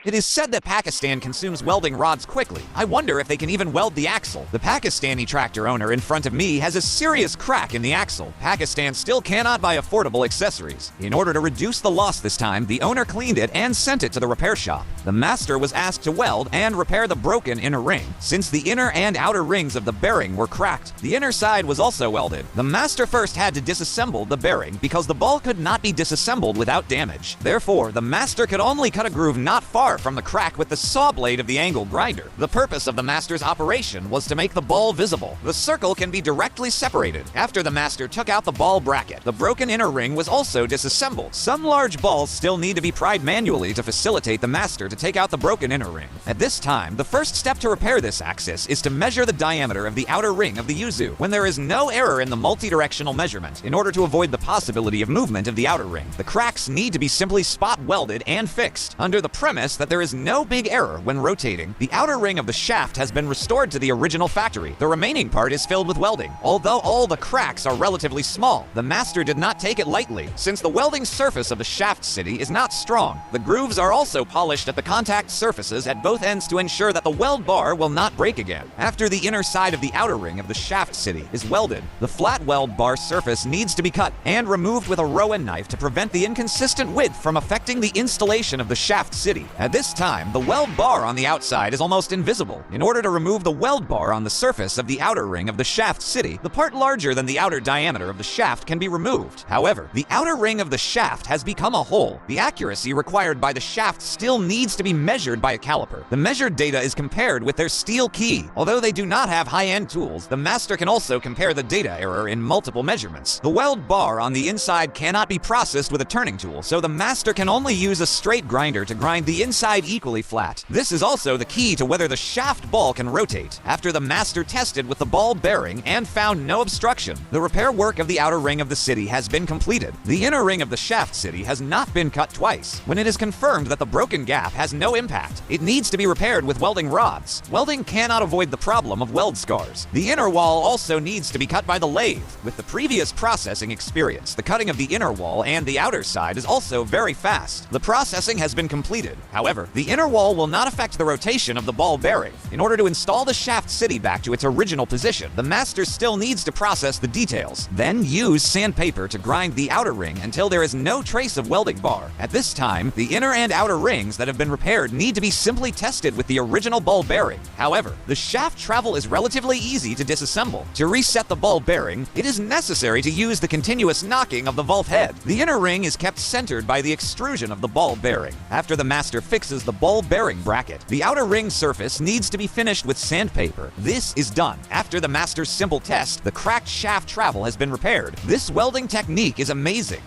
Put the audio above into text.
It is said that Pakistan consumes welding rods quickly. I wonder if they can even weld the axle. The Pakistani tractor owner in front of me has a serious crack in the axle. Pakistan still cannot buy affordable accessories. In order to reduce the loss this time, the owner cleaned it and sent it to the repair shop. The master was asked to weld and repair the broken inner ring. Since the inner and outer rings of the bearing were cracked, the inner side was also welded. The master first had to disassemble the bearing because the ball could not be disassembled without damage. Therefore, the master could only cut a groove not far from the crack with the saw blade of the angle grinder. The purpose of the master's operation was to make the ball visible. The circle can be directly separated. After the master took out the ball bracket, the broken inner ring was also disassembled. Some large balls still need to be pried manually to facilitate the master to take out the broken inner ring. At this time, the first step to repair this axis is to measure the diameter of the outer ring of the Yuzu when there is no error in the multi-directional measurement in order to avoid the possibility of movement of the outer ring. The cracks need to be simply spot welded and fixed under the premise that there is no big error when rotating. The outer ring of the shaft has been restored to the original factory. The remaining part is filled with welding. Although all the cracks are relatively small, the master did not take it lightly, since the welding surface of the shaft city is not strong. The grooves are also polished at the contact surfaces at both ends to ensure that the weld bar will not break again. After the inner side of the outer ring of the shaft city is welded, the flat weld bar surface needs to be cut and removed with a Rowan knife to prevent the inconsistent width from affecting the installation of the shaft city. At this time, the weld bar on the outside is almost invisible. In order to remove the weld bar on the surface of the outer ring of the shaft city, the part larger than the outer diameter of the shaft can be removed. However, the outer ring of the shaft has become a hole. The accuracy required by the shaft still needs to be measured by a caliper. The measured data is compared with their steel key. Although they do not have high-end tools, the master can also compare the data error in multiple measurements. The weld bar on the inside cannot be processed with a turning tool, so the master can only use a straight grinder to grind the inside equally flat. This is also the key to whether the shaft ball can rotate. After the master tested with the ball bearing and found no obstruction, the repair work of the outer ring of the city has been completed. The inner ring of the shaft city has not been cut twice. When it is confirmed that the broken gap has no impact, it needs to be repaired with welding rods. Welding cannot avoid the problem of weld scars. The inner wall also needs to be cut by the lathe. With the previous processing experience, the cutting of the inner wall and the outer side is also very fast. The processing has been completed. However, the inner wall will not affect the rotation of the ball bearing. In order to install the shaft city back to its original position, the master still needs to process the details. Then use sandpaper to grind the outer ring until there is no trace of welding bar. At this time, the inner and outer rings that have been repaired need to be simply tested with the original ball bearing. However, the shaft travel is relatively easy to disassemble. To reset the ball bearing, it is necessary to use the continuous knocking of the valve head. The inner ring is kept centered by the extrusion of the ball bearing. After the master fixes the ball bearing bracket, the outer ring surface needs to be finished with sandpaper. This is done. After the master's simple test, the cracked shaft travel has been repaired. This welding technique is amazing.